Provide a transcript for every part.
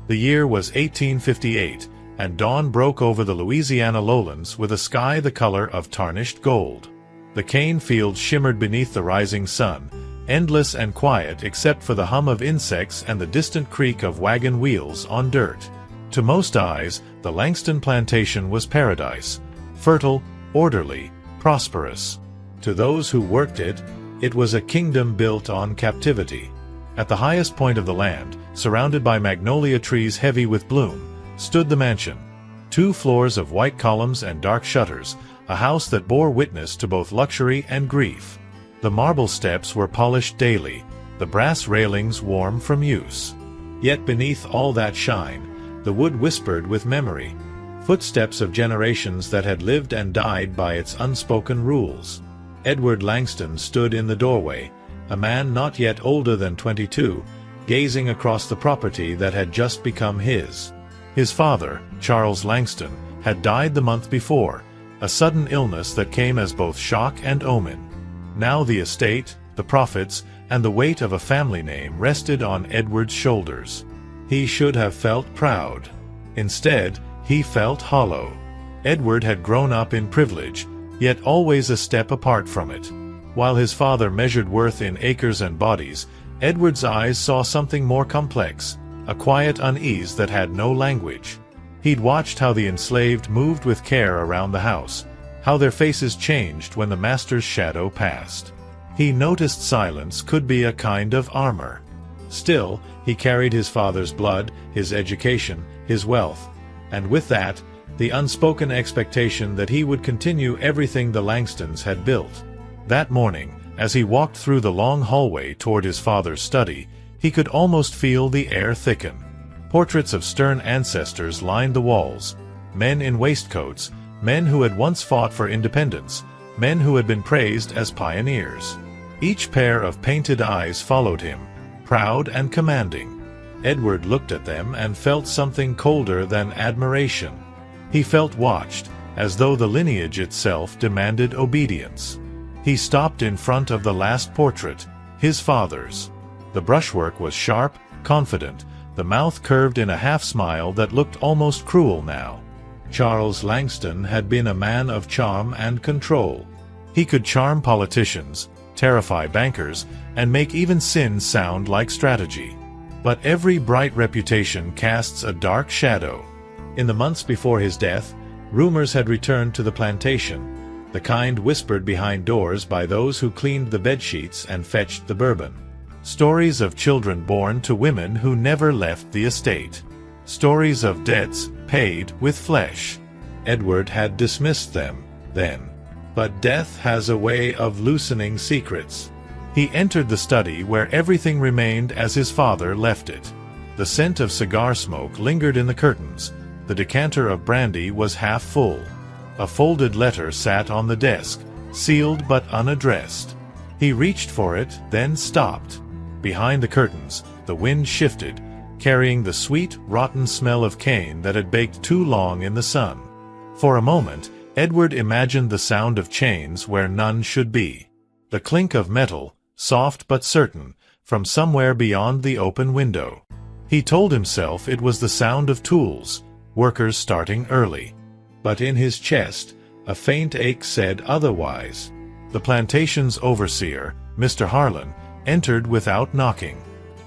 The year was 1858, and dawn broke over the Louisiana lowlands with a sky the color of tarnished gold. The cane fields shimmered beneath the rising sun, endless and quiet except for the hum of insects and the distant creak of wagon wheels on dirt. To most eyes, the Langston plantation was paradise, fertile, orderly, prosperous. To those who worked it, it was a kingdom built on captivity. At the highest point of the land, surrounded by magnolia trees heavy with bloom, stood the mansion. 2 floors of white columns and dark shutters, a house that bore witness to both luxury and grief. The marble steps were polished daily, the brass railings warm from use. Yet beneath all that shine, the wood whispered with memory, footsteps of generations that had lived and died by its unspoken rules. Edward Langston stood in the doorway, a man not yet older than 22, gazing across the property that had just become his. His father, Charles Langston, had died the month before, a sudden illness that came as both shock and omen. Now the estate, the profits, and the weight of a family name rested on Edward's shoulders. He should have felt proud. Instead, he felt hollow. Edward had grown up in privilege, yet always a step apart from it. While his father measured worth in acres and bodies, Edward's eyes saw something more complex, a quiet unease that had no language. He'd watched how the enslaved moved with care around the house, how their faces changed when the master's shadow passed. He noticed silence could be a kind of armor. Still, he carried his father's blood, his education, his wealth, and with that, the unspoken expectation that he would continue everything the Langstons had built. That morning, as he walked through the long hallway toward his father's study, he could almost feel the air thicken. Portraits of stern ancestors lined the walls, men in waistcoats, men who had once fought for independence, men who had been praised as pioneers. Each pair of painted eyes followed him, proud and commanding. Edward looked at them and felt something colder than admiration. He felt watched, as though the lineage itself demanded obedience. He stopped in front of the last portrait, his father's. The brushwork was sharp, confident, the mouth curved in a half-smile that looked almost cruel now. Charles Langston had been a man of charm and control. He could charm politicians, terrify bankers, and make even sin sound like strategy. But every bright reputation casts a dark shadow. In the months before his death, rumors had returned to the plantation, the kind whispered behind doors by those who cleaned the bedsheets and fetched the bourbon. Stories of children born to women who never left the estate. Stories of debts paid with flesh. Edward had dismissed them then. But death has a way of loosening secrets. He entered the study where everything remained as his father left it. The scent of cigar smoke lingered in the curtains. The decanter of brandy was half full. A folded letter sat on the desk, sealed but unaddressed. He reached for it, then stopped. Behind the curtains, the wind shifted, carrying the sweet, rotten smell of cane that had baked too long in the sun. For a moment, Edward imagined the sound of chains where none should be. The clink of metal, soft but certain, from somewhere beyond the open window. He told himself it was the sound of tools, workers starting early. But in his chest, a faint ache said otherwise. The plantation's overseer, Mr. Harlan, entered without knocking.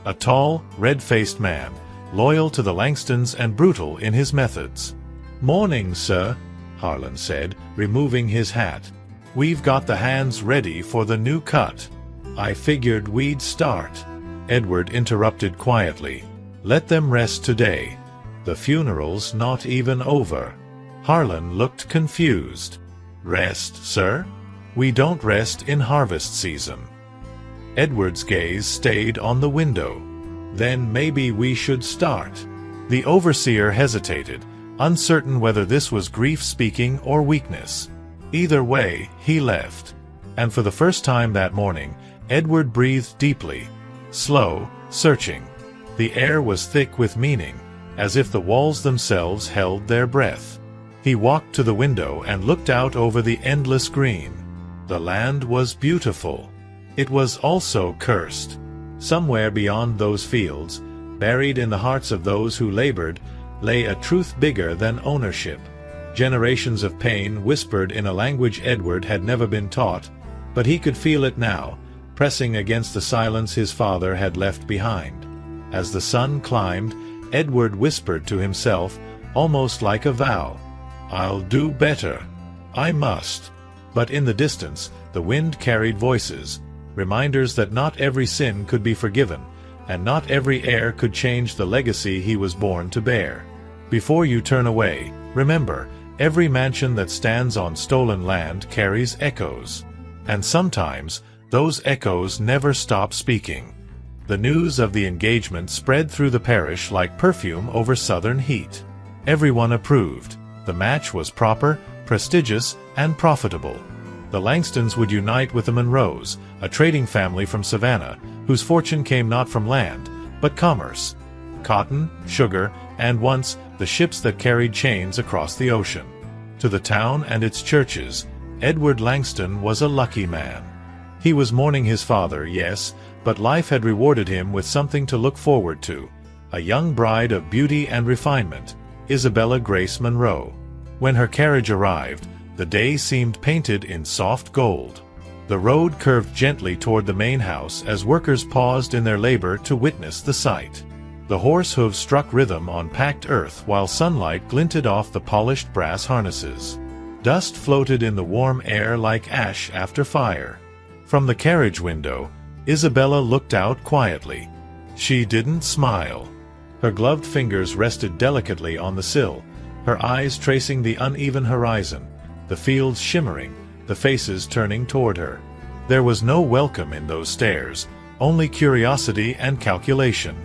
A tall, red-faced man, loyal to the Langstons and brutal in his methods. "Morning, sir," Harlan said, removing his hat. "We've got the hands ready for the new cut. I figured we'd start." Edward interrupted quietly. "Let them rest today. The funeral's not even over." Harlan looked confused. "Rest, sir? We don't rest in harvest season." Edward's gaze stayed on the window. "Then maybe we should start." The overseer hesitated, uncertain whether this was grief speaking or weakness. Either way, he left. And for the first time that morning, Edward breathed deeply, slow, searching. The air was thick with meaning, as if the walls themselves held their breath. He walked to the window and looked out over the endless green. The land was beautiful. It was also cursed. Somewhere beyond those fields, Buried in the hearts of those who labored lay a truth bigger than ownership. Generations of pain whispered in a language Edward had never been taught, but he could feel it now, pressing against the silence his father had left behind. As the sun climbed, Edward whispered to himself, almost like a vow, "I'll do better. I must." But in the distance, the wind carried voices, reminders that not every sin could be forgiven, and not every heir could change the legacy he was born to bear. Before you turn away, remember, every mansion that stands on stolen land carries echoes. And sometimes, those echoes never stop speaking. The news of the engagement spread through the parish like perfume over southern heat. Everyone approved. The match was proper, prestigious, and profitable. The Langstons would unite with the Monroes, a trading family from Savannah, whose fortune came not from land, but commerce. Cotton, sugar, and once, the ships that carried chains across the ocean. To the town and its churches, Edward Langston was a lucky man. He was mourning his father, yes, but life had rewarded him with something to look forward to. A young bride of beauty and refinement, Isabella Grace Monroe. When her carriage arrived, the day seemed painted in soft gold. The road curved gently toward the main house as workers paused in their labor to witness the sight. The horse hooves struck rhythm on packed earth while sunlight glinted off the polished brass harnesses. Dust floated in the warm air like ash after fire. From the carriage window, Isabella looked out quietly. She didn't smile. Her gloved fingers rested delicately on the sill, her eyes tracing the uneven horizon, the fields shimmering, the faces turning toward her. There was no welcome in those stares, only curiosity and calculation.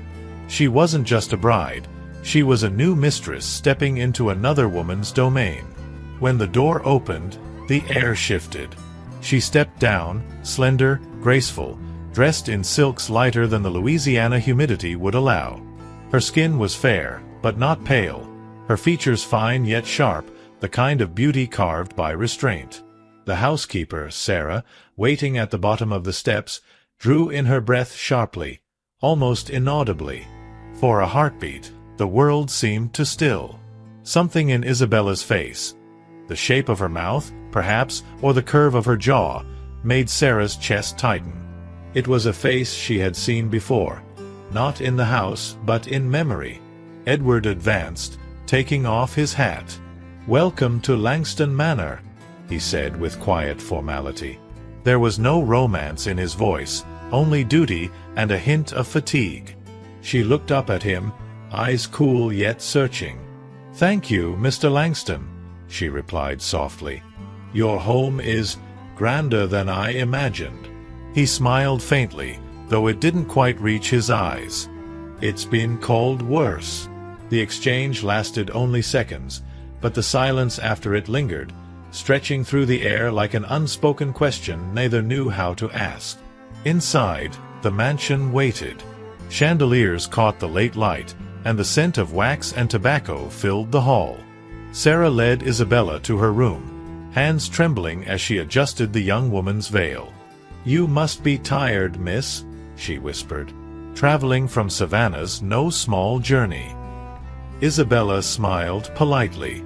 She wasn't just a bride, she was a new mistress stepping into another woman's domain. When the door opened, the air shifted. She stepped down, slender, graceful, dressed in silks lighter than the Louisiana humidity would allow. Her skin was fair, but not pale, her features fine yet sharp, the kind of beauty carved by restraint. The housekeeper, Sarah, waiting at the bottom of the steps, drew in her breath sharply, almost inaudibly. For a heartbeat, the world seemed to still. Something in Isabella's face, the shape of her mouth, perhaps, or the curve of her jaw, made Sarah's chest tighten. It was a face she had seen before, not in the house, but in memory. Edward advanced, taking off his hat. "Welcome to Langston Manor," he said with quiet formality. There was no romance in his voice, only duty and a hint of fatigue. She looked up at him, eyes cool yet searching. "Thank you, Mr. Langston," she replied softly. "Your home is grander than I imagined." He smiled faintly, though it didn't quite reach his eyes. "It's been called worse." The exchange lasted only seconds, but the silence after it lingered, stretching through the air like an unspoken question neither knew how to ask. Inside, the mansion waited. Chandeliers caught the late light, and the scent of wax and tobacco filled the hall. Sarah led Isabella to her room, hands trembling as she adjusted the young woman's veil. "You must be tired, miss," she whispered. "Traveling from Savannah's no small journey." Isabella smiled politely.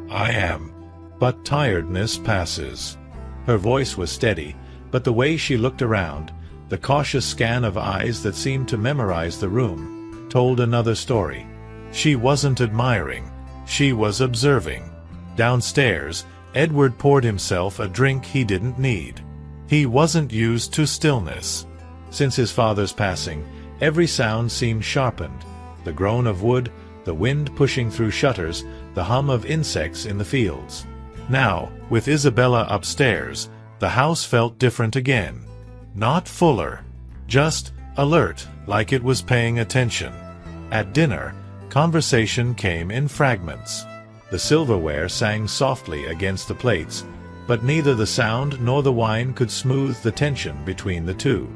"I am. But tiredness passes." Her voice was steady, but the way she looked around, the cautious scan of eyes that seemed to memorize the room, told another story. She wasn't admiring, she was observing. Downstairs, Edward poured himself a drink he didn't need. He wasn't used to stillness. Since his father's passing, every sound seemed sharpened. The groan of wood, the wind pushing through shutters, the hum of insects in the fields. Now, with Isabella upstairs, the house felt different again. Not fuller, just alert, like it was paying attention. At dinner, conversation came in fragments. The silverware sang softly against the plates, but neither the sound nor the wine could smooth the tension between the two.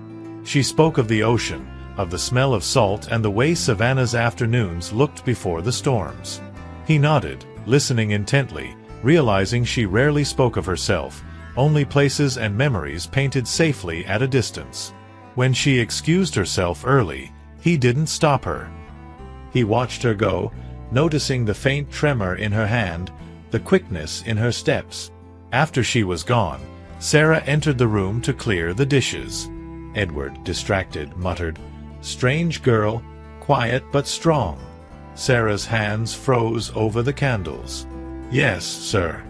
She spoke of the ocean, of the smell of salt and the way Savannah's afternoons looked before the storms. He nodded, listening intently, realizing she rarely spoke of herself, only places and memories painted safely at a distance. When she excused herself early, he didn't stop her. He watched her go, noticing the faint tremor in her hand, the quickness in her steps. After she was gone, Sarah entered the room to clear the dishes. Edward, distracted, muttered, "Strange girl, quiet but strong." Sarah's hands froze over the candles. "Yes, sir."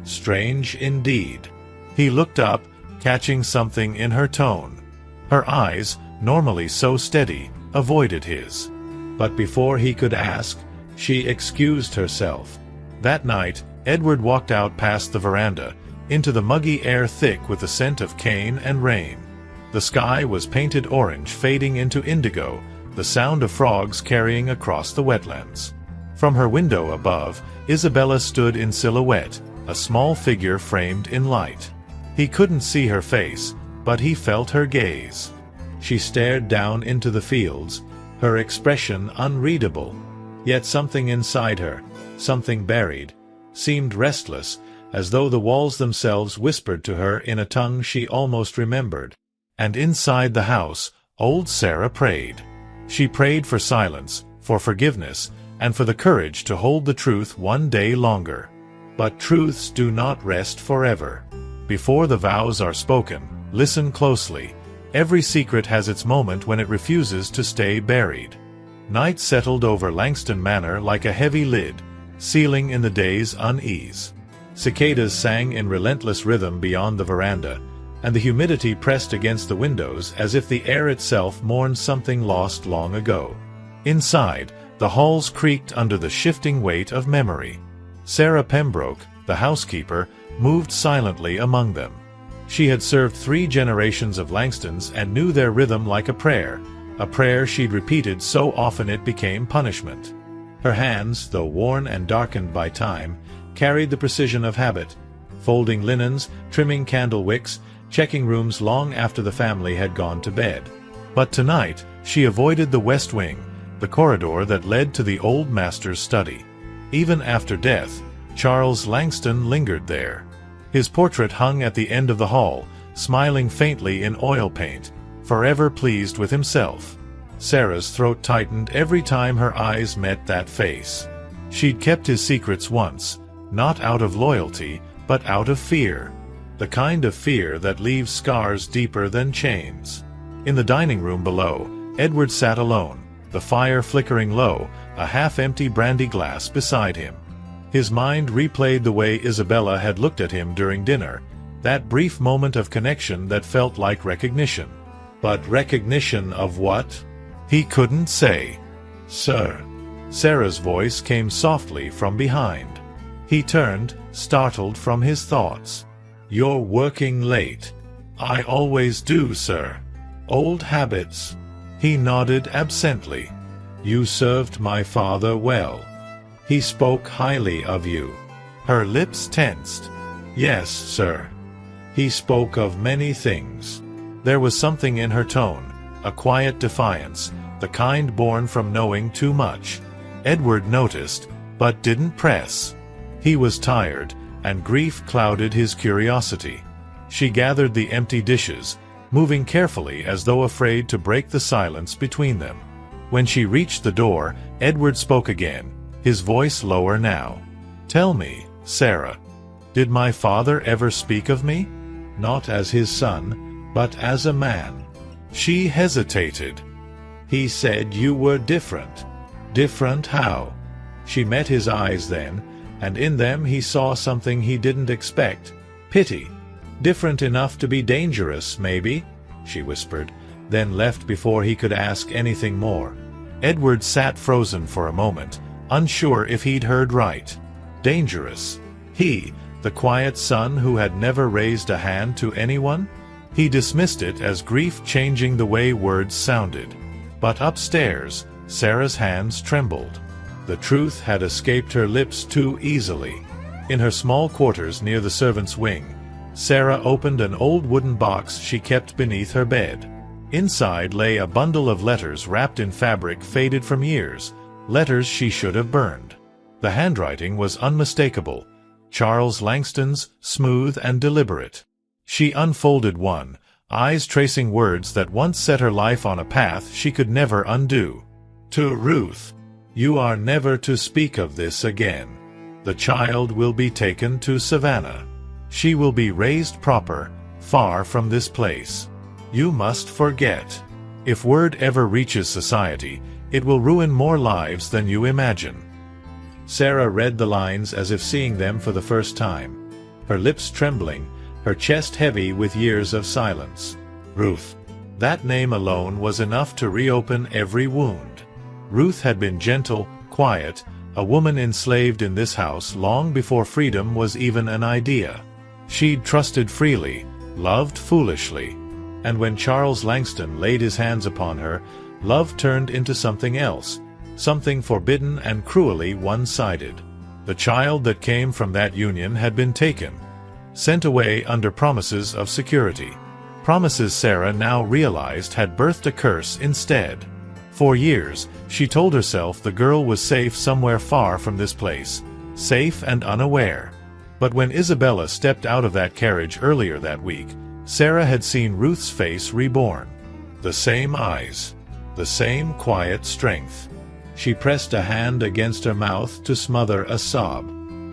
"Strange indeed." He looked up, catching something in her tone. Her eyes, normally so steady, avoided his. But before he could ask, she excused herself. That night, Edward walked out past the veranda, into the muggy air thick with the scent of cane and rain. The sky was painted orange fading into indigo, the sound of frogs carrying across the wetlands. From her window above, Isabella stood in silhouette, a small figure framed in light. He couldn't see her face, but he felt her gaze. She stared down into the fields, her expression unreadable. Yet something inside her, something buried, seemed restless, as though the walls themselves whispered to her in a tongue she almost remembered. And inside the house, old Sarah prayed. She prayed for silence, for forgiveness, and for the courage to hold the truth one day longer. But truths do not rest forever. Before the vows are spoken, listen closely. Every secret has its moment when it refuses to stay buried. Night settled over Langston Manor like a heavy lid, sealing in the day's unease. Cicadas sang in relentless rhythm beyond the veranda, and the humidity pressed against the windows as if the air itself mourned something lost long ago. Inside, the halls creaked under the shifting weight of memory. Sarah Pembroke, the housekeeper, moved silently among them. She had served 3 generations of Langstons and knew their rhythm like a prayer she'd repeated so often it became punishment. Her hands, though worn and darkened by time, carried the precision of habit, folding linens, trimming candle wicks, checking rooms long after the family had gone to bed. But tonight, she avoided the west wing, the corridor that led to the old master's study. Even after death, Charles Langston lingered there. His portrait hung at the end of the hall, smiling faintly in oil paint, forever pleased with himself. Sarah's throat tightened every time her eyes met that face. She'd kept his secrets once, not out of loyalty, but out of fear. The kind of fear that leaves scars deeper than chains. In the dining room below, Edward sat alone, the fire flickering low, a half-empty brandy glass beside him. His mind replayed the way Isabella had looked at him during dinner, that brief moment of connection that felt like recognition. But recognition of what? He couldn't say. "Sir." Sarah's voice came softly from behind. He turned, startled from his thoughts. "You're working late." "I always do, sir." "Old habits." He nodded absently. "You served my father well. He spoke highly of you." Her lips tensed. "Yes, sir." He spoke of many things. There was something in her tone, a quiet defiance, the kind born from knowing too much. Edward noticed, but didn't press. He was tired, and grief clouded his curiosity. She gathered the empty dishes, moving carefully as though afraid to break the silence between them. When she reached the door, Edward spoke again, his voice lower now. "Tell me, Sarah, did my father ever speak of me? Not as his son, but as a man." She hesitated. "He said you were different." "Different how?" She met his eyes then, and in them he saw something he didn't expect. Pity. "Different enough to be dangerous, maybe," she whispered, then left before he could ask anything more. Edward sat frozen for a moment, unsure if he'd heard right. Dangerous. He, the quiet son who had never raised a hand to anyone? He dismissed it as grief changing the way words sounded. But upstairs, Sarah's hands trembled. The truth had escaped her lips too easily. In her small quarters near the servants' wing, Sarah opened an old wooden box she kept beneath her bed. Inside lay a bundle of letters wrapped in fabric faded from years, letters she should have burned. The handwriting was unmistakable, Charles Langston's, smooth and deliberate. She unfolded one, eyes tracing words that once set her life on a path she could never undo. "To Ruth." You are never to speak of this again. The child will be taken to Savannah. She will be raised proper, far from this place. You must forget. If word ever reaches society, it will ruin more lives than you imagine." Sarah read the lines as if seeing them for the first time, her lips trembling, her chest heavy with years of silence. Ruth. That name alone was enough to reopen every wound. Ruth had been gentle, quiet, a woman enslaved in this house long before freedom was even an idea. She'd trusted freely, loved foolishly, and when Charles Langston laid his hands upon her, love turned into something else, something forbidden and cruelly one-sided. The child that came from that union had been taken, sent away under promises of security. Promises Sarah now realized had birthed a curse instead. For years, she told herself the girl was safe somewhere far from this place, safe and unaware. But when Isabella stepped out of that carriage earlier that week, Sarah had seen Ruth's face reborn. The same eyes, the same quiet strength. She pressed a hand against her mouth to smother a sob.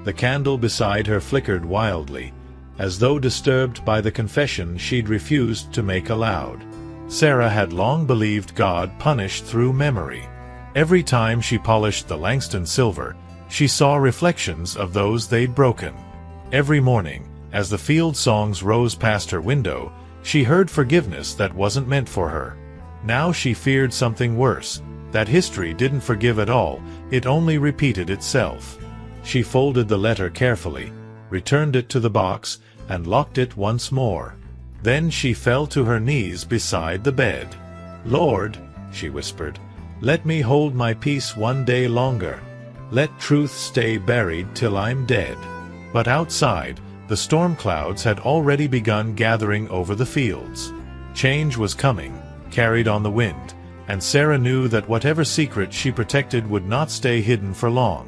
The candle beside her flickered wildly, as though disturbed by the confession she'd refused to make aloud. Sarah had long believed God punished through memory. Every time she polished the Langston silver, she saw reflections of those they'd broken. Every morning, as the field songs rose past her window, she heard forgiveness that wasn't meant for her. Now she feared something worse, that history didn't forgive at all, it only repeated itself. She folded the letter carefully, returned it to the box, and locked it once more. Then she fell to her knees beside the bed. "Lord," she whispered, "let me hold my peace one day longer. Let truth stay buried till I'm dead." But outside, the storm clouds had already begun gathering over the fields. Change was coming, carried on the wind, and Sarah knew that whatever secret she protected would not stay hidden for long.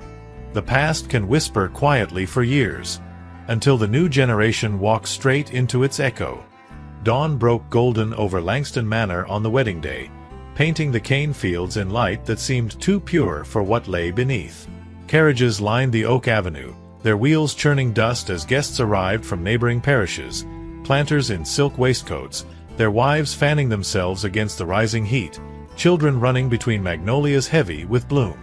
The past can whisper quietly for years, until the new generation walks straight into its echo. Dawn broke golden over Langston Manor on the wedding day, painting the cane fields in light that seemed too pure for what lay beneath. Carriages lined the Oak Avenue, their wheels churning dust as guests arrived from neighboring parishes, planters in silk waistcoats, their wives fanning themselves against the rising heat, children running between magnolias heavy with bloom.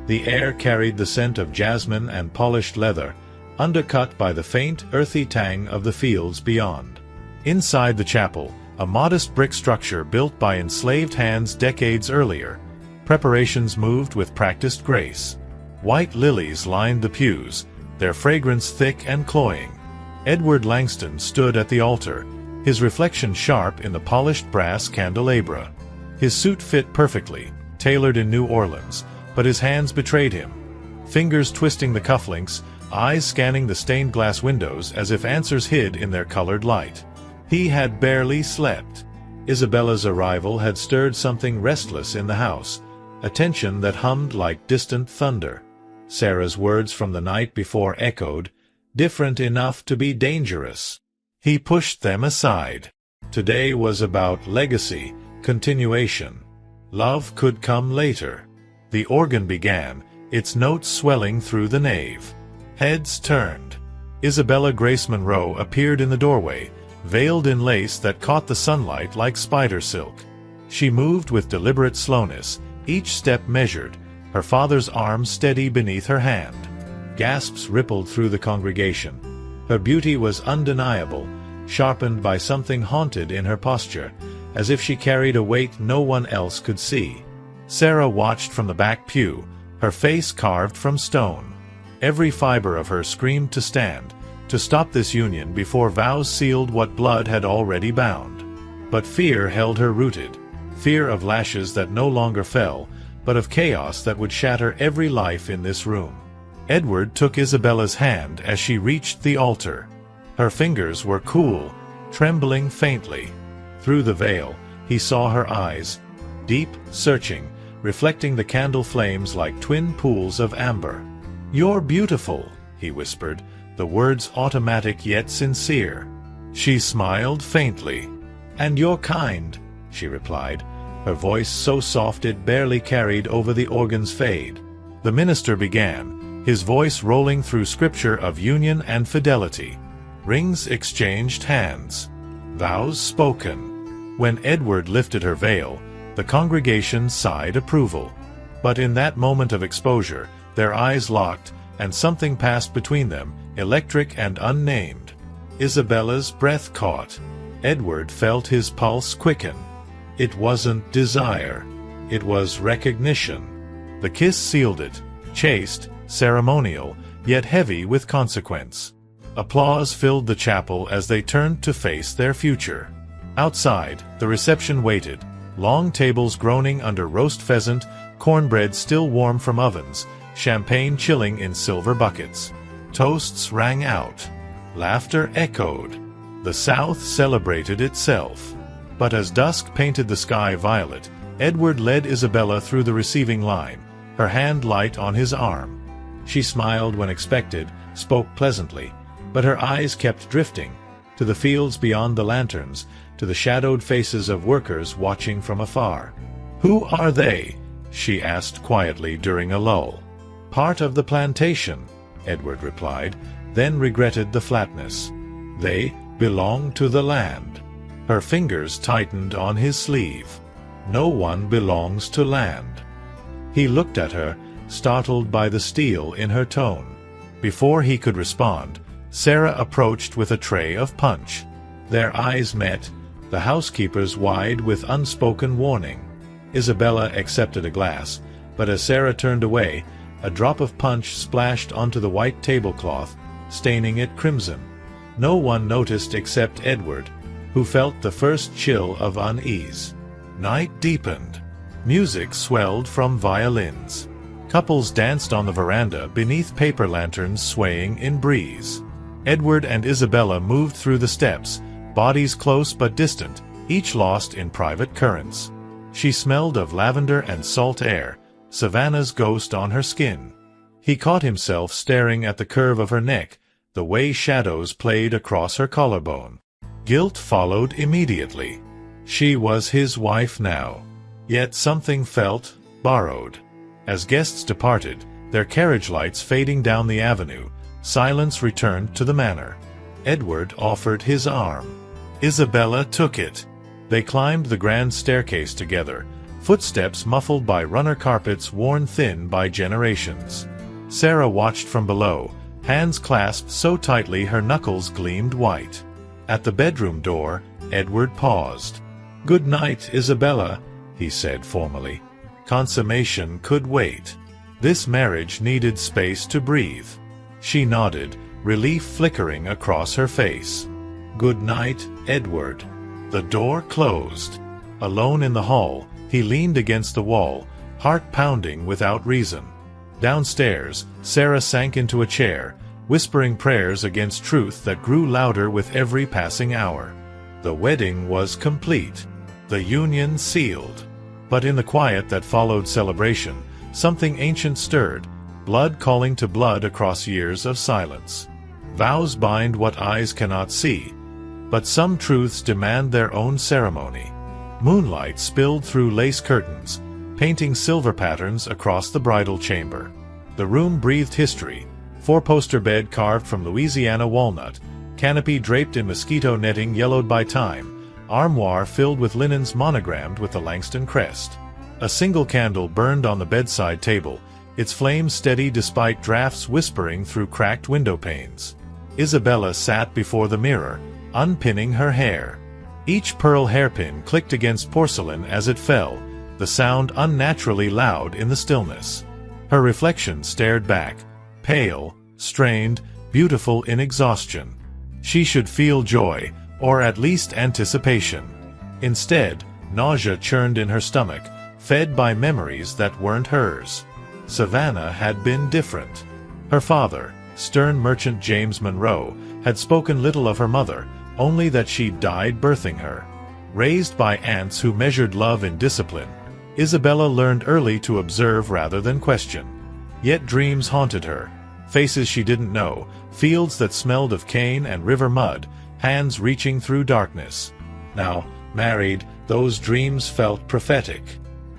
The air carried the scent of jasmine and polished leather, undercut by the faint, earthy tang of the fields beyond. Inside the chapel, a modest brick structure built by enslaved hands decades earlier, preparations moved with practiced grace. White lilies lined the pews, their fragrance thick and cloying. Edward Langston stood at the altar, his reflection sharp in the polished brass candelabra. His suit fit perfectly, tailored in New Orleans, but his hands betrayed him. Fingers twisting the cufflinks, eyes scanning the stained glass windows as if answers hid in their colored light. He had barely slept. Isabella's arrival had stirred something restless in the house, a tension that hummed like distant thunder. Sarah's words from the night before echoed, different enough to be dangerous. He pushed them aside. Today was about legacy, continuation. Love could come later. The organ began, its notes swelling through the nave. Heads turned. Isabella Grace Monroe appeared in the doorway, veiled in lace that caught the sunlight like spider silk. She moved with deliberate slowness, each step measured, her father's arm steady beneath her hand. Gasps rippled through the congregation. Her beauty was undeniable, sharpened by something haunted in her posture, as if she carried a weight no one else could see. Sarah watched from the back pew, her face carved from stone. Every fiber of her screamed to stand, to stop this union before vows sealed what blood had already bound. But fear held her rooted, fear of lashes that no longer fell, but of chaos that would shatter every life in this room. Edward took Isabella's hand as she reached the altar. Her fingers were cool, trembling faintly. Through the veil, he saw her eyes, deep, searching, reflecting the candle flames like twin pools of amber. "You're beautiful," he whispered, the words automatic yet sincere. She smiled faintly. "And you're kind," she replied, her voice so soft it barely carried over the organ's fade. The minister began, his voice rolling through scripture of union and fidelity. Rings exchanged hands. Vows spoken. When Edward lifted her veil, the congregation sighed approval. But in that moment of exposure, their eyes locked, and something passed between them, electric and unnamed. Isabella's breath caught. Edward felt his pulse quicken. It wasn't desire. It was recognition. The kiss sealed it, chaste, ceremonial, yet heavy with consequence. Applause filled the chapel as they turned to face their future. Outside, the reception waited, long tables groaning under roast pheasant, cornbread still warm from ovens, champagne chilling in silver buckets. Toasts rang out. Laughter echoed. The South celebrated itself. But as dusk painted the sky violet, Edward led Isabella through the receiving line, her hand light on his arm. She smiled when expected, spoke pleasantly, but her eyes kept drifting, to the fields beyond the lanterns, to the shadowed faces of workers watching from afar. "Who are they?" she asked quietly during a lull. "Part of the plantation," Edward replied, then regretted the flatness. "They belong to the land." Her fingers tightened on his sleeve. "No one belongs to land." He looked at her, startled by the steel in her tone. Before he could respond, Sarah approached with a tray of punch. Their eyes met, the housekeeper's wide with unspoken warning. Isabella accepted a glass, but as Sarah turned away, a drop of punch splashed onto the white tablecloth, staining it crimson. No one noticed except Edward, who felt the first chill of unease. Night deepened. Music swelled from violins. Couples danced on the veranda beneath paper lanterns swaying in breeze. Edward and Isabella moved through the steps, bodies close but distant, each lost in private currents. She smelled of lavender and salt air, Savannah's ghost on her skin. He caught himself staring at the curve of her neck, the way shadows played across her collarbone. Guilt followed immediately. She was his wife now. Yet something felt borrowed. As guests departed, their carriage lights fading down the avenue, silence returned to the manor. Edward offered his arm. Isabella took it. They climbed the grand staircase together, footsteps muffled by runner carpets worn thin by generations. Sarah watched from below, hands clasped so tightly her knuckles gleamed white. At the bedroom door, Edward paused. "Good night, Isabella," he said formally. Consummation could wait. This marriage needed space to breathe. She nodded, relief flickering across her face. "Good night, Edward." The door closed. Alone in the hall, he leaned against the wall, heart pounding without reason. Downstairs, Sarah sank into a chair, whispering prayers against truth that grew louder with every passing hour. The wedding was complete. The union sealed. But in the quiet that followed celebration, something ancient stirred, blood calling to blood across years of silence. Vows bind what eyes cannot see, but some truths demand their own ceremony. Moonlight spilled through lace curtains, painting silver patterns across the bridal chamber. The room breathed history, four-poster bed carved from Louisiana walnut, canopy draped in mosquito netting yellowed by time, armoire filled with linens monogrammed with the Langston crest. A single candle burned on the bedside table, its flame steady despite drafts whispering through cracked window panes. Isabella sat before the mirror, unpinning her hair. Each pearl hairpin clicked against porcelain as it fell, the sound unnaturally loud in the stillness. Her reflection stared back, pale, strained, beautiful in exhaustion. She should feel joy, or at least anticipation. Instead, nausea churned in her stomach, fed by memories that weren't hers. Savannah had been different. Her father, stern merchant James Monroe, had spoken little of her mother, only that she died birthing her. Raised by aunts who measured love in discipline, Isabella learned early to observe rather than question. Yet dreams haunted her, faces she didn't know, fields that smelled of cane and river mud, hands reaching through darkness. Now, married, those dreams felt prophetic.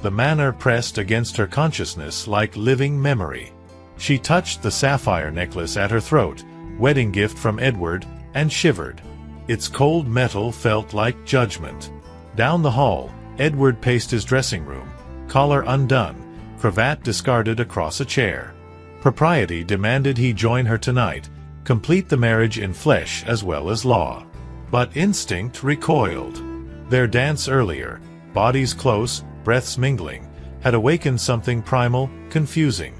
The manor pressed against her consciousness like living memory. She touched the sapphire necklace at her throat, wedding gift from Edward, and shivered. Its cold metal felt like judgment. Down the hall, Edward paced his dressing room, collar undone, cravat discarded across a chair. Propriety demanded he join her tonight, complete the marriage in flesh as well as law. But instinct recoiled. Their dance earlier, bodies close, breaths mingling, had awakened something primal, confusing.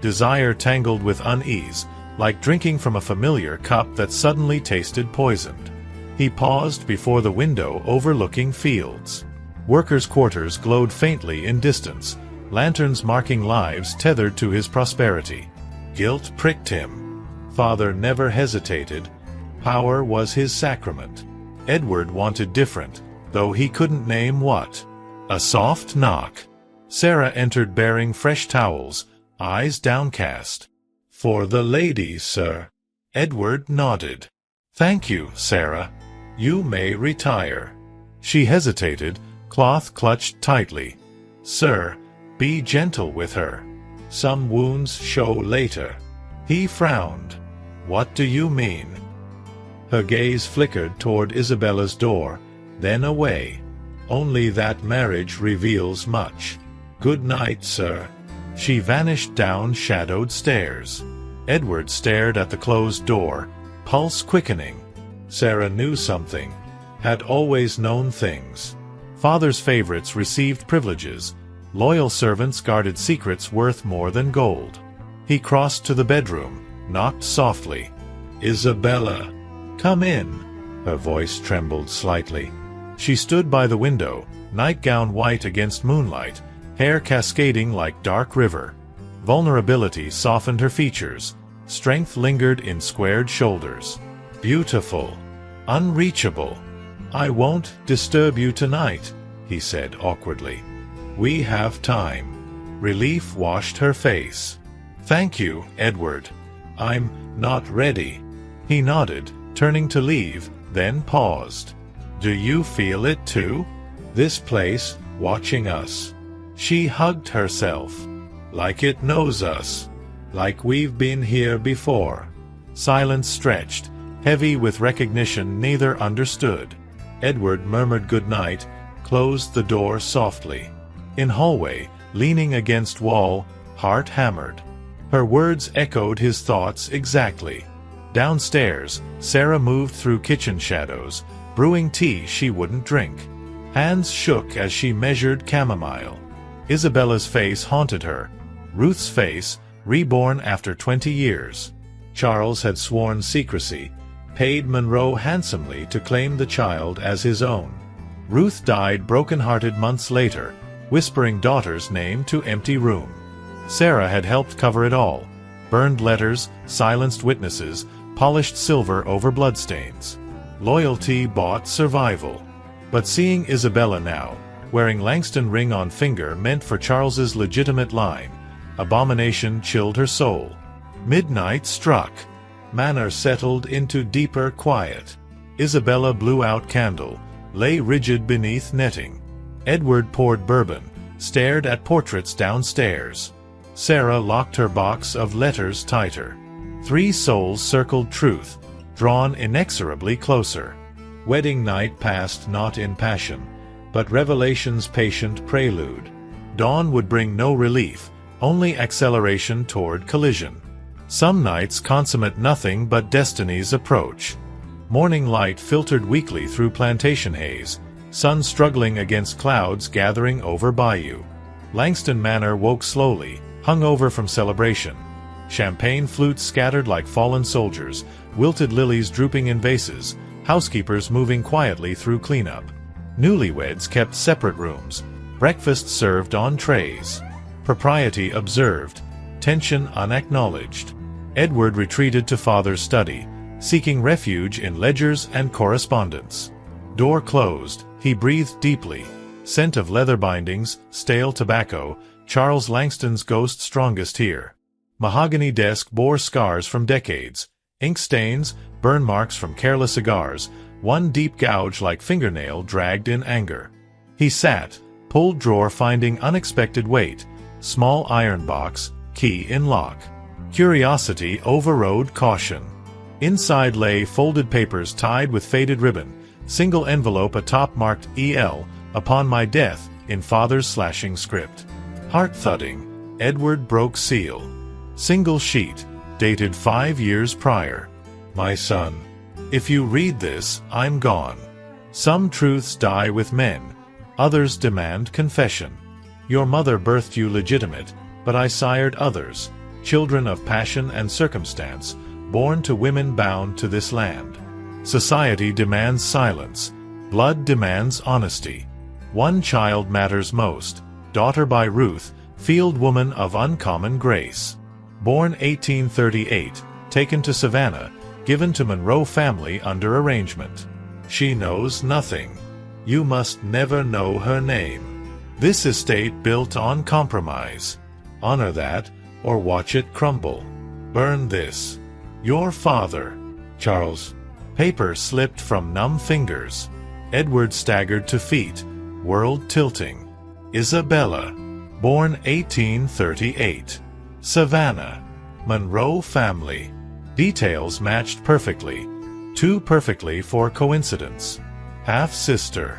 Desire tangled with unease, like drinking from a familiar cup that suddenly tasted poisoned. He paused before the window overlooking fields. Workers' quarters glowed faintly in distance, lanterns marking lives tethered to his prosperity. Guilt pricked him. Father never hesitated. Power was his sacrament. Edward wanted different, though he couldn't name what. A soft knock. Sarah entered bearing fresh towels, eyes downcast. "For the lady, sir." Edward nodded. "Thank you, Sarah. You may retire." She hesitated, cloth clutched tightly. "Sir, be gentle with her. Some wounds show later." He frowned. "What do you mean?" Her gaze flickered toward Isabella's door, then away. "Only that marriage reveals much. Good night, sir." She vanished down shadowed stairs. Edward stared at the closed door, pulse quickening. Sarah knew something, had always known things. Father's favorites received privileges. Loyal servants guarded secrets worth more than gold. He crossed to the bedroom, knocked softly. "Isabella, come in." Her voice trembled slightly. She stood by the window, nightgown white against moonlight, hair cascading like dark river. Vulnerability softened her features. Strength lingered in squared shoulders. "Beautiful. Unreachable." "I won't disturb you tonight," he said awkwardly. "We have time." Relief washed her face. "Thank you, Edward. I'm not ready." He nodded, turning to leave, then paused. "Do you feel it too? This place, watching us?" She hugged herself. "Like it knows us. Like we've been here before." Silence stretched, heavy with recognition neither understood. Edward murmured goodnight, closed the door softly. In hallway, leaning against wall, heart hammered. Her words echoed his thoughts exactly. Downstairs, Sarah moved through kitchen shadows, brewing tea she wouldn't drink. Hands shook as she measured chamomile. Isabella's face haunted her. Ruth's face, reborn after 20 years. Charles had sworn secrecy, paid Monroe handsomely to claim the child as his own. Ruth died broken-hearted months later, whispering daughter's name to empty room. Sarah had helped cover it all. Burned letters, silenced witnesses, polished silver over bloodstains. Loyalty bought survival. But seeing Isabella now, wearing Langston ring on finger meant for Charles's legitimate line, abomination chilled her soul. Midnight struck. Manor settled into deeper quiet. Isabella blew out candle, lay rigid beneath netting. Edward poured bourbon, stared at portraits downstairs. Sarah locked her box of letters tighter. 3 souls circled truth, drawn inexorably closer. Wedding night passed not in passion, but revelation's patient prelude. Dawn would bring no relief, only acceleration toward collision. Some nights consummate nothing but destiny's approach. Morning light filtered weakly through plantation haze, sun struggling against clouds gathering over bayou. Langston Manor woke slowly, hungover from celebration. Champagne flutes scattered like fallen soldiers, wilted lilies drooping in vases, housekeepers moving quietly through cleanup. Newlyweds kept separate rooms, breakfast served on trays. Propriety observed, tension unacknowledged. Edward retreated to father's study, seeking refuge in ledgers and correspondence. Door closed, he breathed deeply. Scent of leather bindings, stale tobacco, Charles Langston's ghost strongest here. Mahogany desk bore scars from decades, ink stains, burn marks from careless cigars, one deep gouge like fingernail dragged in anger. He sat, Pulled drawer finding unexpected weight. Small iron box, key in lock. Curiosity overrode caution. Inside lay folded papers tied with faded ribbon. Single envelope atop marked E.L. Upon my death, in father's slashing script. Heart thudding. Edward broke seal. Single sheet, dated 5 years prior. My son, if you read this, I'm gone. Some truths die with men. Others demand confession. Your mother birthed you legitimate, but I sired others, children of passion and circumstance, born to women bound to this land. Society demands silence. Blood demands honesty. One child matters most, daughter by Ruth, field woman of uncommon grace. Born 1838, taken to Savannah, given to Monroe family under arrangement. She knows nothing. You must never know her name. This estate built on compromise. Honor that, or watch it crumble. Burn this. Your father. Charles. Paper slipped from numb fingers. Edward staggered to feet, world tilting. Isabella. Born 1838. Savannah. Monroe family. Details matched perfectly. Too perfectly for coincidence. Half-sister.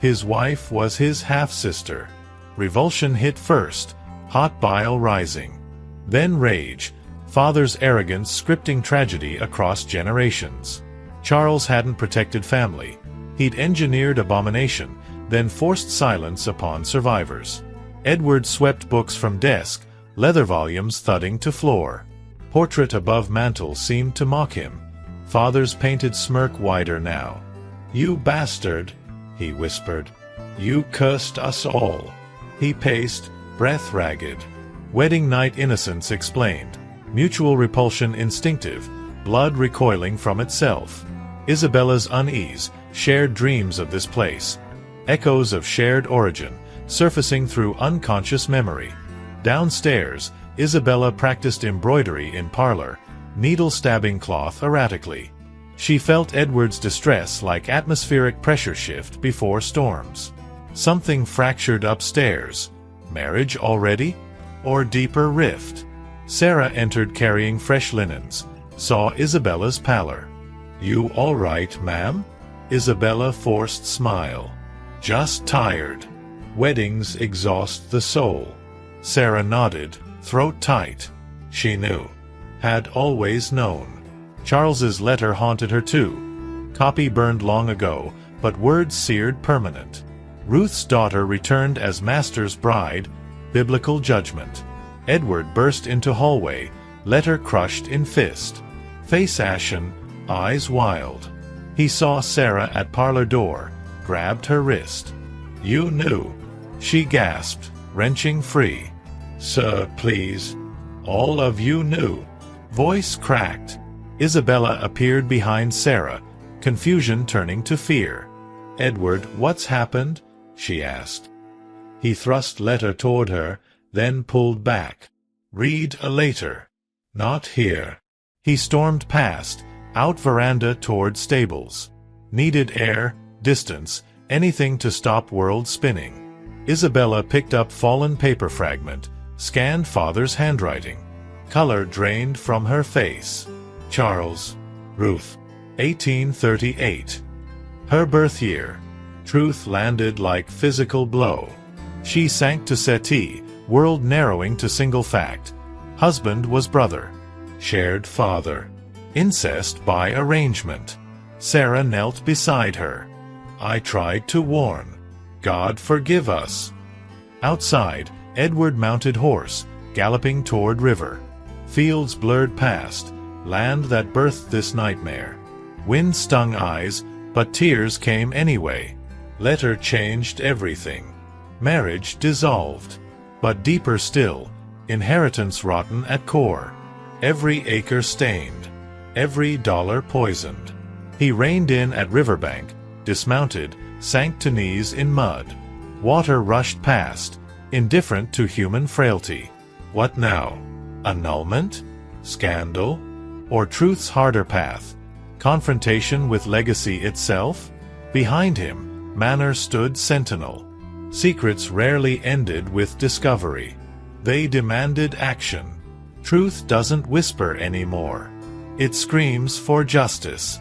His wife was his half-sister. Revulsion hit first, hot bile rising. Then rage, father's arrogance scripting tragedy across generations. Charles hadn't protected family. He'd engineered abomination, then forced silence upon survivors. Edward swept books from desk, leather volumes thudding to floor. Portrait above mantel seemed to mock him. Father's painted smirk wider now. You bastard, he whispered. You cursed us all. He paced, breath ragged. Wedding night innocence explained. Mutual repulsion instinctive, blood recoiling from itself. Isabella's unease, shared dreams of this place. Echoes of shared origin, surfacing through unconscious memory. Downstairs, Isabella practiced embroidery in parlor, needle stabbing cloth erratically. She felt Edward's distress like atmospheric pressure shift before storms. Something fractured upstairs. Marriage already? Or deeper rift? Sarah entered carrying fresh linens, saw Isabella's pallor. You all right, ma'am? Isabella forced smile. Just tired. Weddings exhaust the soul. Sarah nodded, throat tight. She knew. Had always known. Charles's letter haunted her too. Copy burned long ago, but words seared permanent. Ruth's daughter returned as master's bride, biblical judgment. Edward burst into hallway, letter crushed in fist. Face ashen, eyes wild. He saw Sarah at parlor door, grabbed her wrist. You knew. She gasped, wrenching free. Sir, please. All of you knew. Voice cracked. Isabella appeared behind Sarah, confusion turning to fear. Edward, what's happened? She asked. He thrust letter toward her, then pulled back. Read a later. Not here. He stormed past, out veranda toward stables. Needed air, distance, anything to stop world spinning. Isabella picked up fallen paper fragment, scanned father's handwriting. Color drained from her face. Charles. Ruth. 1838. Her birth year. Truth landed like physical blow. She sank to settee, world narrowing to single fact. Husband was brother. Shared father. Incest by arrangement. Sarah knelt beside her. I tried to warn. God forgive us. Outside, Edward mounted horse, galloping toward river. Fields blurred past, land that birthed this nightmare. Wind stung eyes, but tears came anyway. Letter changed everything. Marriage dissolved. But deeper still, inheritance rotten at core. Every acre stained. Every dollar poisoned. He reined in at riverbank, dismounted, sank to knees in mud. Water rushed past, indifferent to human frailty. What now? Annulment? Scandal? Or truth's harder path? Confrontation with legacy itself? Behind him, Manor stood sentinel. Secrets rarely ended with discovery. They demanded action. Truth doesn't whisper anymore. It screams for justice.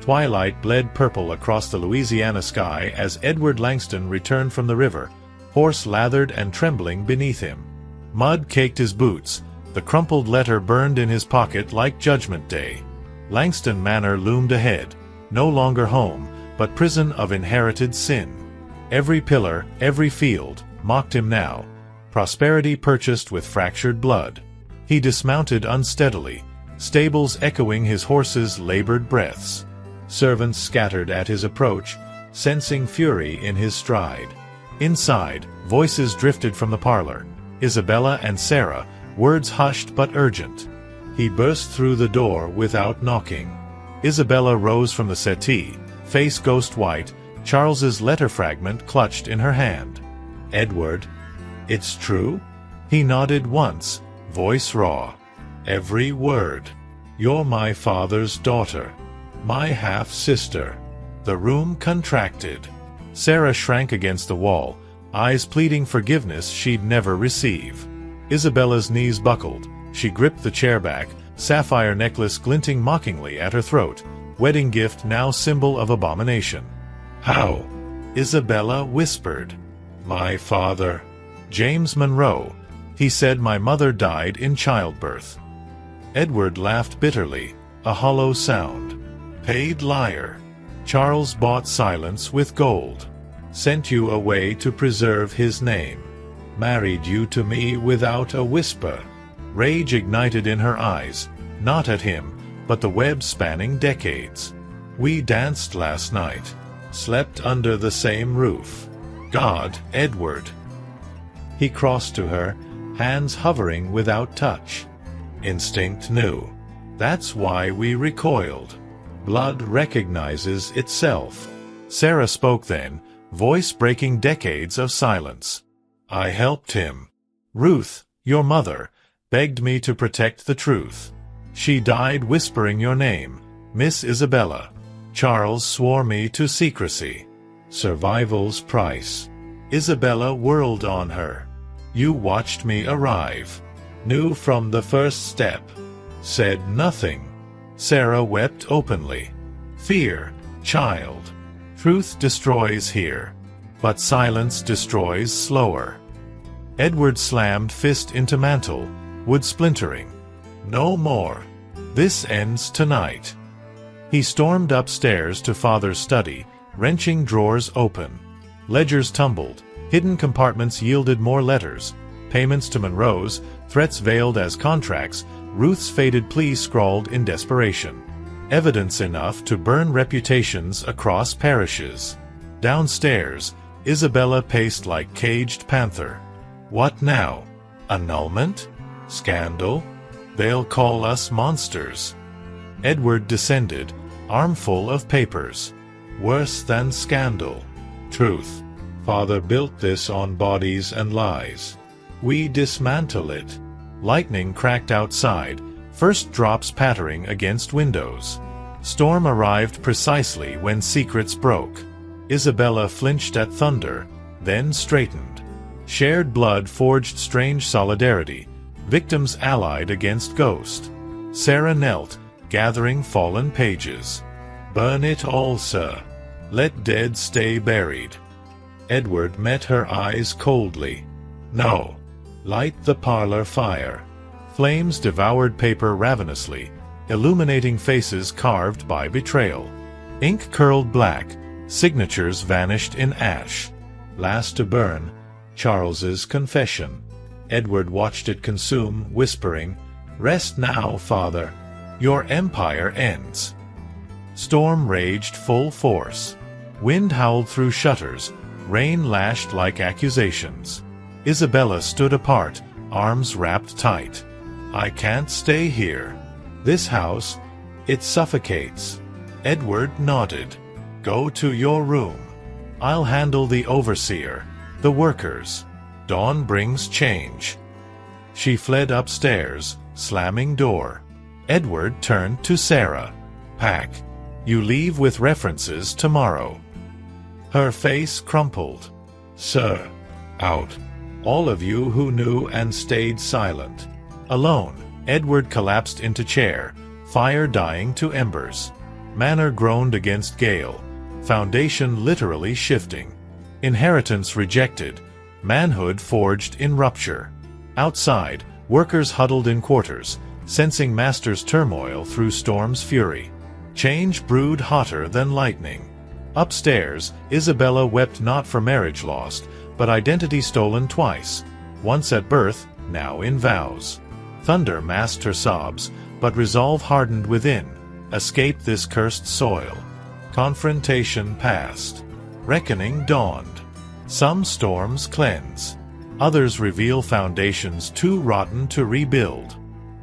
Twilight bled purple across the Louisiana sky as Edward Langston returned from the river, horse lathered and trembling beneath him. Mud caked his boots, the crumpled letter burned in his pocket like Judgment Day. Langston Manor loomed ahead, no longer home, but prison of inherited sin. Every pillar, every field, mocked him now, prosperity purchased with fractured blood. He dismounted unsteadily, stables echoing his horse's labored breaths. Servants scattered at his approach, sensing fury in his stride. Inside, voices drifted from the parlor, Isabella and Sarah, words hushed but urgent. He burst through the door without knocking. Isabella rose from the settee, face ghost white, Charles's letter fragment clutched in her hand. "Edward, it's true?" He nodded once, voice raw. "Every word. You're my father's daughter. My half-sister." The room contracted. Sarah shrank against the wall, eyes pleading forgiveness she'd never receive. Isabella's knees buckled. She gripped the chair back, sapphire necklace glinting mockingly at her throat, wedding gift now symbol of abomination. "How?" Isabella whispered. "My father, James Monroe. He said my mother died in childbirth." Edward laughed bitterly, a hollow sound. "Paid liar. Charles bought silence with gold. Sent you away to preserve his name. Married you to me without a whisper." Rage ignited in her eyes, not at him, but the web spanning decades. "We danced last night. Slept under the same roof. God, Edward." He crossed to her, hands hovering without touch. Instinct knew. That's why we recoiled. Blood recognizes itself. Sarah spoke then, voice breaking decades of silence. "I helped him. Ruth, your mother, begged me to protect the truth. She died whispering your name, Miss Isabella. Charles swore me to secrecy. Survival's price." Isabella whirled on her. "You watched me arrive. Knew from the first step. Said nothing." Sarah wept openly. "Fear, child. Truth destroys here. But silence destroys slower." Edward slammed fist into mantle, wood splintering. "No more. This ends tonight." He stormed upstairs to father's study, wrenching drawers open. Ledgers tumbled, hidden compartments yielded more letters, payments to Monroe's, threats veiled as contracts, Ruth's faded plea scrawled in desperation. Evidence enough to burn reputations across parishes. Downstairs, Isabella paced like caged panther. What now? Annulment? Scandal? They'll call us monsters. Edward descended, armful of papers. Worse than scandal. Truth. Father built this on bodies and lies. We dismantle it. Lightning cracked outside, first drops pattering against windows. Storm arrived precisely when secrets broke. Isabella flinched at thunder, then straightened. Shared blood forged strange solidarity, victims allied against ghost. Sarah knelt, gathering fallen pages. "Burn it all, sir. Let dead stay buried." Edward met her eyes coldly. "No. Light the parlor fire." Flames devoured paper ravenously, illuminating faces carved by betrayal. Ink curled black, signatures vanished in ash. Last to burn, Charles's confession. Edward watched it consume, whispering, "Rest now, father. Your empire ends." Storm raged full force. Wind howled through shutters, rain lashed like accusations. Isabella stood apart, arms wrapped tight. "I can't stay here. This house, it suffocates." Edward nodded. "Go to your room. I'll handle the overseer, the workers. Dawn brings change." She fled upstairs, slamming door. Edward turned to Sarah. "Pack. You leave with references tomorrow." Her face crumpled. Sir. Out. All of you who knew and stayed silent. Alone, Edward collapsed into chair, fire dying to embers. Manor groaned against gale, foundation literally shifting. Inheritance rejected, manhood forged in rupture. Outside, workers huddled in quarters, sensing master's turmoil through storm's fury. Change brewed hotter than lightning. Upstairs, Isabella wept not for marriage lost, but identity stolen twice, once at birth, now in vows. Thunder masked her sobs, but resolve hardened within. Escape this cursed soil. Confrontation passed. Reckoning dawned. Some storms cleanse. Others reveal foundations too rotten to rebuild.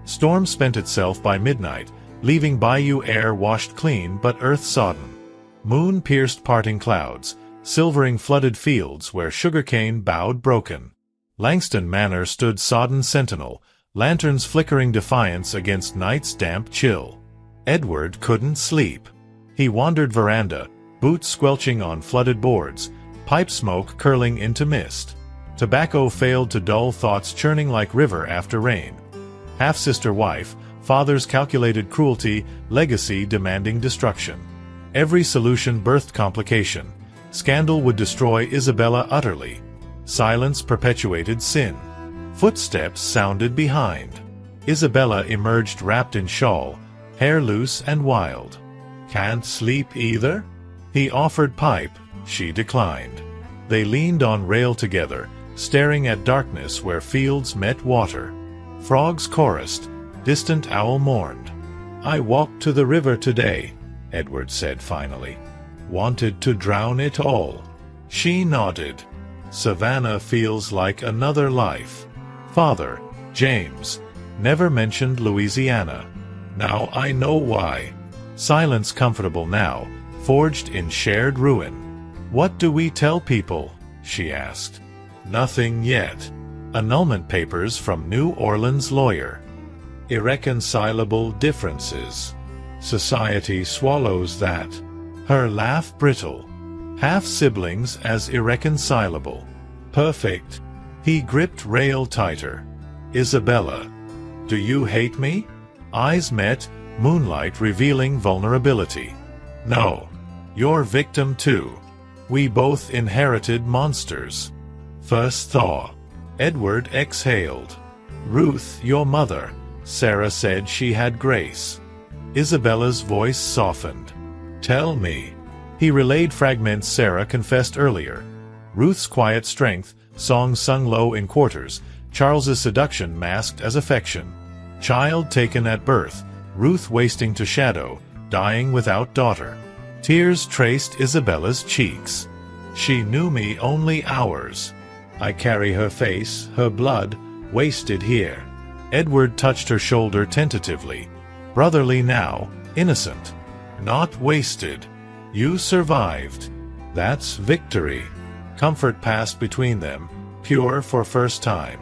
Storm spent itself by midnight, leaving bayou air washed clean but earth sodden. Moon pierced parting clouds, silvering flooded fields where sugarcane bowed broken. Langston Manor stood sodden sentinel, lanterns flickering defiance against night's damp chill. Edward couldn't sleep. He wandered veranda, boots squelching on flooded boards, pipe smoke curling into mist. Tobacco failed to dull thoughts churning like river after rain. Half-sister wife, father's calculated cruelty, legacy demanding destruction. Every solution birthed complication. Scandal would destroy Isabella utterly. Silence perpetuated sin. Footsteps sounded behind. Isabella emerged wrapped in shawl, hair loose and wild. Can't sleep either? He offered pipe, she declined. They leaned on rail together, staring at darkness where fields met water. Frogs chorused, distant owl mourned. I walked to the river today, Edward said finally. Wanted to drown it all. She nodded. Savannah feels like another life. Father, James, never mentioned Louisiana. Now I know why. Silence comfortable now, forged in shared ruin. What do we tell people? She asked. Nothing yet. Annulment papers from New Orleans lawyer. Irreconcilable differences. Society swallows that. Her laugh brittle. Half-siblings as irreconcilable. Perfect. He gripped rail tighter. Isabella. Do you hate me? Eyes met, moonlight revealing vulnerability. No. You're victim too. We both inherited monsters. First thaw. Edward exhaled. Ruth, your mother. Sarah said she had grace. Isabella's voice softened. Tell me. He relayed fragments Sarah confessed earlier. Ruth's quiet strength, songs sung low in quarters, Charles's seduction masked as affection. Child taken at birth, Ruth wasting to shadow, dying without daughter. Tears traced Isabella's cheeks. She knew me only hours. I carry her face, her blood, wasted here. Edward touched her shoulder tentatively. Brotherly now, innocent. Not wasted. You survived. That's victory. Comfort passed between them, pure for first time.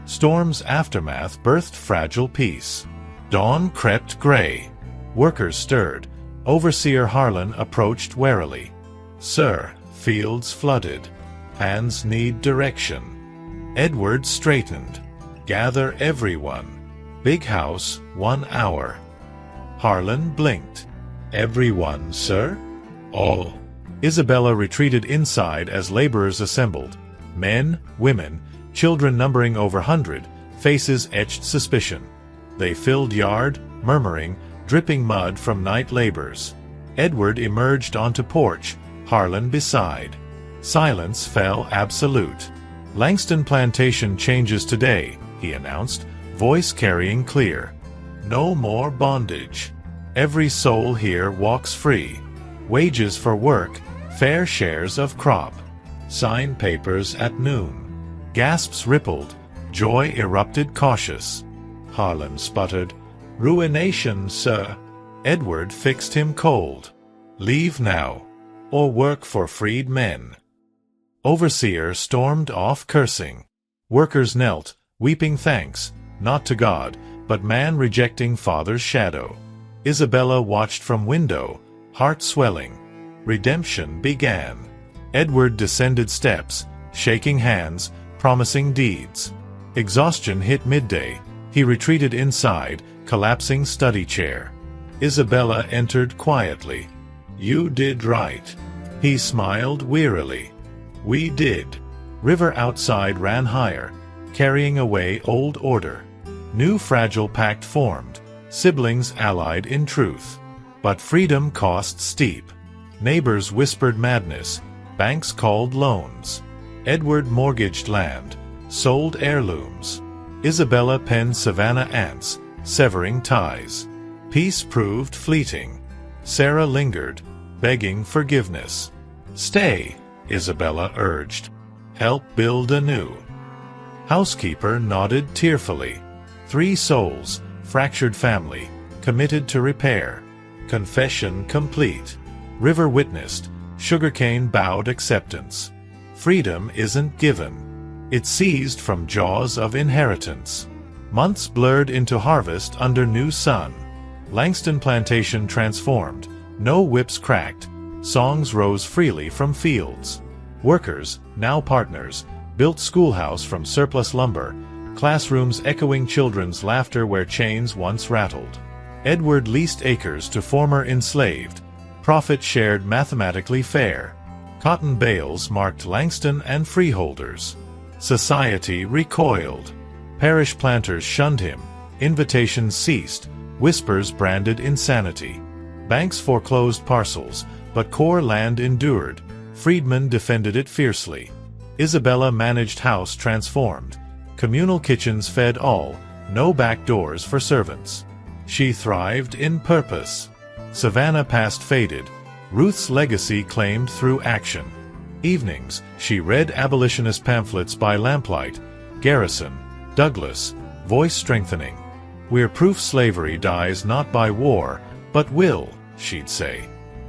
Storm's aftermath birthed fragile peace. Dawn crept gray. Workers stirred. Overseer Harlan approached warily. Sir, fields flooded. Hands need direction. Edward straightened. Gather everyone. Big house, 1 hour. Harlan blinked. Everyone, sir? All. Isabella retreated inside as laborers assembled. Men, women, children numbering over 100, faces etched suspicion. They filled yard, murmuring, dripping mud from night labors. Edward emerged onto porch, Harlan beside. Silence fell absolute. Langston Plantation changes today, he announced, voice carrying clear. No more bondage. Every soul here walks free. Wages for work, fair shares of crop. Sign papers at noon. Gasps rippled, joy erupted cautious. Harlan sputtered, Ruination, sir. Edward fixed him cold. Leave now, or work for freed men. Overseer stormed off cursing. Workers knelt, weeping thanks, not to God, but man rejecting father's shadow. Isabella watched from window, heart swelling. Redemption began. Edward descended steps, shaking hands, promising deeds. Exhaustion hit midday. He retreated inside, collapsing study chair. Isabella entered quietly. "You did right." He smiled wearily. "We did." River outside ran higher, carrying away old order. New fragile pact formed, siblings allied in truth. But freedom cost steep. Neighbors whispered madness, banks called loans. Edward mortgaged land, sold heirlooms. Isabella penned Savannah ants, severing ties. Peace proved fleeting. Sarah lingered, begging forgiveness. "Stay," Isabella urged. "Help build anew." Housekeeper nodded tearfully. 3 souls, fractured family, committed to repair. Confession complete. River witnessed, sugarcane bowed acceptance. Freedom isn't given. It's seized from jaws of inheritance. Months blurred into harvest under new sun. Langston Plantation transformed, no whips cracked, songs rose freely from fields. Workers, now partners, built schoolhouse from surplus lumber, classrooms echoing children's laughter where chains once rattled. Edward leased acres to former enslaved, profit shared mathematically fair. Cotton bales marked Langston and freeholders. Society recoiled. Parish planters shunned him, invitations ceased, whispers branded insanity. Banks foreclosed parcels, but core land endured. Freedmen defended it fiercely. Isabella managed house transformed. Communal kitchens fed all, no back doors for servants. She thrived in purpose. Savannah past faded, Ruth's legacy claimed through action. Evenings, she read abolitionist pamphlets by lamplight, Garrison, Douglas, voice strengthening. "We're proof slavery dies not by war, but will," she'd say.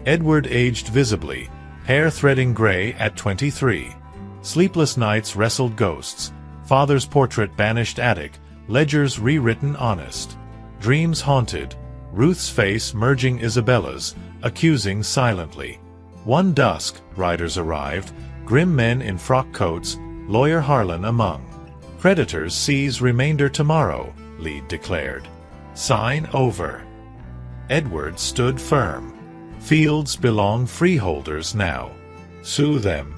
Edward aged visibly, hair threading gray at 23. Sleepless nights wrestled ghosts, father's portrait banished attic, ledgers rewritten honest. Dreams haunted, Ruth's face merging Isabella's, accusing silently. One dusk, riders arrived, grim men in frock coats, lawyer Harlan among. "Creditors seize remainder tomorrow," Lead declared. "Sign over." Edward stood firm. "Fields belong freeholders now. Sue them."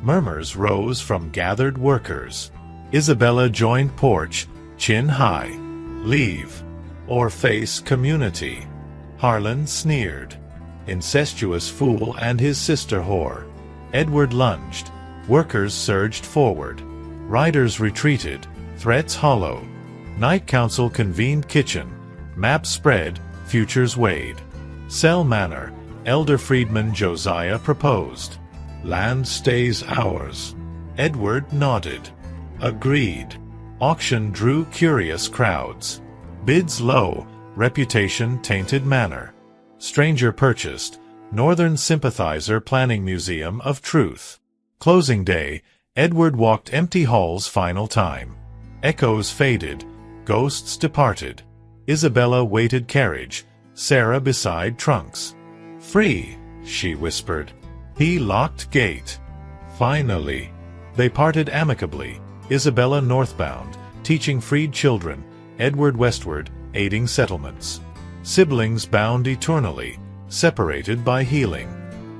Murmurs rose from gathered workers. Isabella joined porch, chin high. "Leave. Or face community." Harlan sneered. Incestuous fool and his sister whore. Edward lunged. Workers surged forward. Riders retreated, threats hollow. Night council convened kitchen. Maps spread, futures weighed. Sell manor, elder freedman Josiah proposed. "Land stays ours." Edward nodded. Agreed. Auction drew curious crowds. Bids low, reputation tainted manor. Stranger purchased, Northern sympathizer planning Museum of Truth. Closing day, Edward walked empty halls final time. Echoes faded, ghosts departed. Isabella waited carriage, Sarah beside trunks. "Free," she whispered. He locked gate. Finally. They parted amicably, Isabella northbound, teaching freed children, Edward westward, aiding settlements. Siblings bound eternally, separated by healing.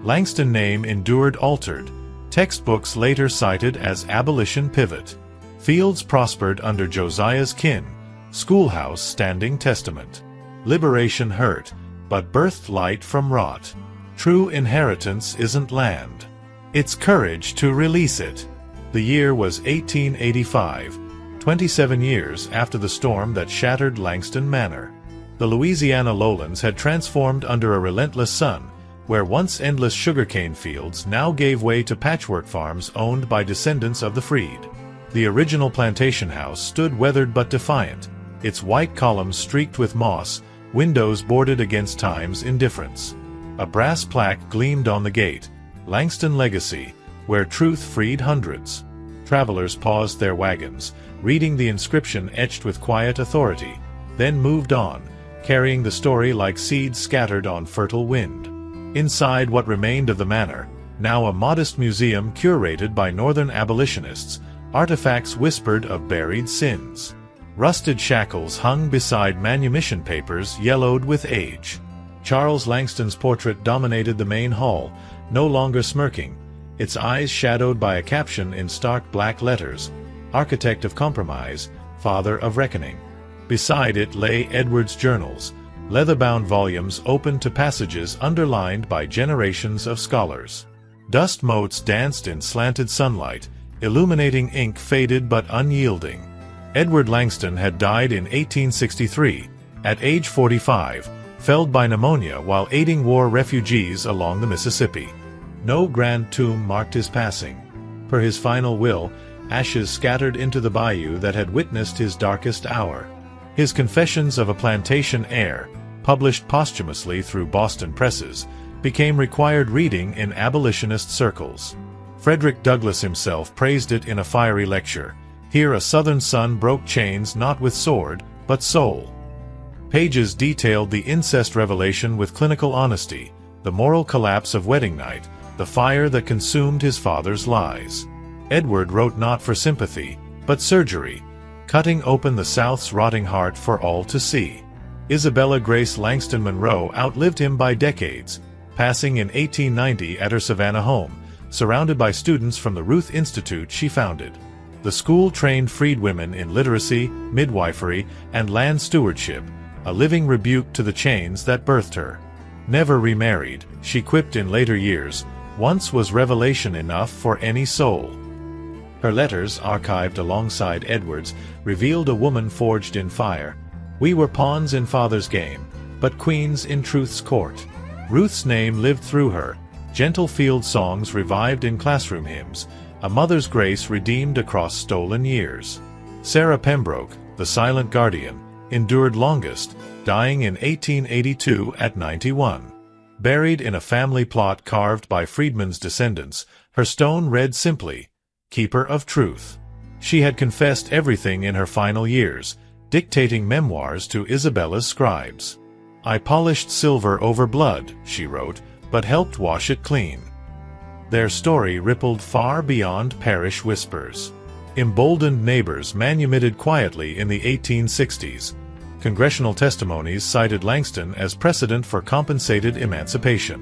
Langston name endured altered, textbooks later cited as abolition pivot. Fields prospered under Josiah's kin, schoolhouse standing testament. Liberation hurt, but birthed light from rot. True inheritance isn't land. It's courage to release it. The year was 1885, 27 years after the storm that shattered Langston Manor. The Louisiana lowlands had transformed under a relentless sun, where once endless sugarcane fields now gave way to patchwork farms owned by descendants of the freed. The original plantation house stood weathered but defiant, its white columns streaked with moss, windows boarded against time's indifference. A brass plaque gleamed on the gate, Langston Legacy, where truth freed hundreds. Travelers paused their wagons, reading the inscription etched with quiet authority, then moved on, carrying the story like seeds scattered on fertile wind. Inside what remained of the manor, now a modest museum curated by Northern abolitionists, artifacts whispered of buried sins. Rusted shackles hung beside manumission papers yellowed with age. Charles Langston's portrait dominated the main hall, no longer smirking, its eyes shadowed by a caption in stark black letters, "Architect of Compromise, Father of Reckoning." Beside it lay Edward's journals, leather-bound volumes open to passages underlined by generations of scholars. Dust motes danced in slanted sunlight, illuminating ink faded but unyielding. Edward Langston had died in 1863, at age 45, felled by pneumonia while aiding war refugees along the Mississippi. No grand tomb marked his passing. Per his final will, ashes scattered into the bayou that had witnessed his darkest hour. His Confessions of a Plantation Heir, published posthumously through Boston presses, became required reading in abolitionist circles. Frederick Douglass himself praised it in a fiery lecture. Here a Southern son broke chains not with sword, but soul. Pages detailed the incest revelation with clinical honesty, the moral collapse of wedding night, the fire that consumed his father's lies. Edward wrote not for sympathy, but surgery, cutting open the South's rotting heart for all to see. Isabella Grace Langston Monroe outlived him by decades, passing in 1890 at her Savannah home, surrounded by students from the Ruth Institute she founded. The school trained freedwomen in literacy, midwifery, and land stewardship, a living rebuke to the chains that birthed her. Never remarried, she quipped in later years, once was revelation enough for any soul. Her letters, archived alongside Edward's, revealed a woman forged in fire. We were pawns in father's game, but queens in truth's court. Ruth's name lived through her, gentle field songs revived in classroom hymns, a mother's grace redeemed across stolen years. Sarah Pembroke, the silent guardian, endured longest, dying in 1882 at 91. Buried in a family plot carved by freedmen's descendants, her stone read simply, "Keeper of Truth." She had confessed everything in her final years, dictating memoirs to Isabella's scribes. "I polished silver over blood," she wrote, "but helped wash it clean." Their story rippled far beyond parish whispers. Emboldened neighbors manumitted quietly in the 1860s. Congressional testimonies cited Langston as precedent for compensated emancipation.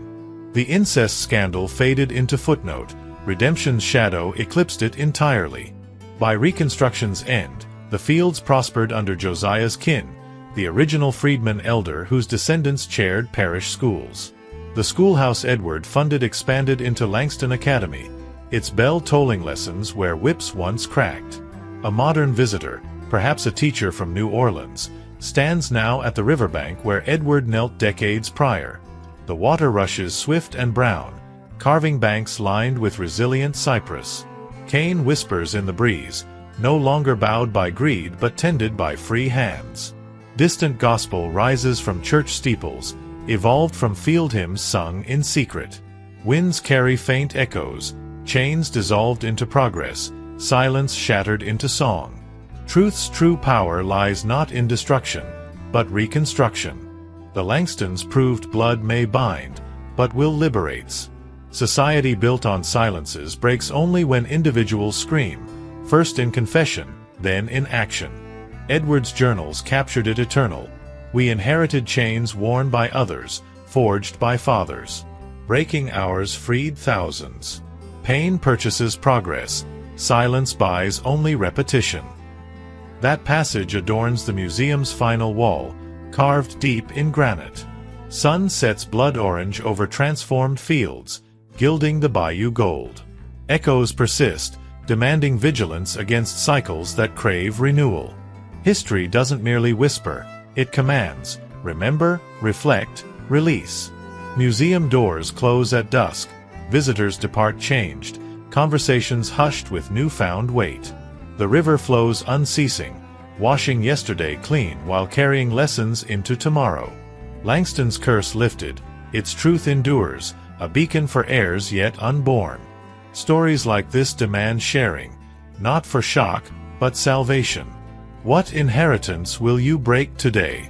The incest scandal faded into footnote. Redemption's shadow eclipsed it entirely. By Reconstruction's end, the fields prospered under Josiah's kin, the original freedman elder whose descendants chaired parish schools. The schoolhouse Edward funded expanded into Langston Academy, its bell-tolling lessons where whips once cracked. A modern visitor, perhaps a teacher from New Orleans, stands now at the riverbank where Edward knelt decades prior. The water rushes swift and brown, carving banks lined with resilient cypress. Cane whispers in the breeze, no longer bowed by greed but tended by free hands. Distant gospel rises from church steeples, evolved from field hymns sung in secret. Winds carry faint echoes, chains dissolved into progress, silence shattered into song. Truth's true power lies not in destruction, but reconstruction. The Langstons proved blood may bind, but will liberates. Society built on silences breaks only when individuals scream, first in confession, then in action. Edward's journals captured it eternal. We inherited chains worn by others, forged by fathers. Breaking ours freed thousands. Pain purchases progress, silence buys only repetition. That passage adorns the museum's final wall, carved deep in granite. Sun sets blood orange over transformed fields, gilding the bayou gold. Echoes persist, demanding vigilance against cycles that crave renewal. History doesn't merely whisper, it commands, remember, reflect, release. Museum doors close at dusk, visitors depart changed, conversations hushed with newfound weight. The river flows unceasing, washing yesterday clean while carrying lessons into tomorrow. Langston's curse lifted, its truth endures, a beacon for heirs yet unborn. Stories like this demand sharing, not for shock, but salvation. What inheritance will you break today?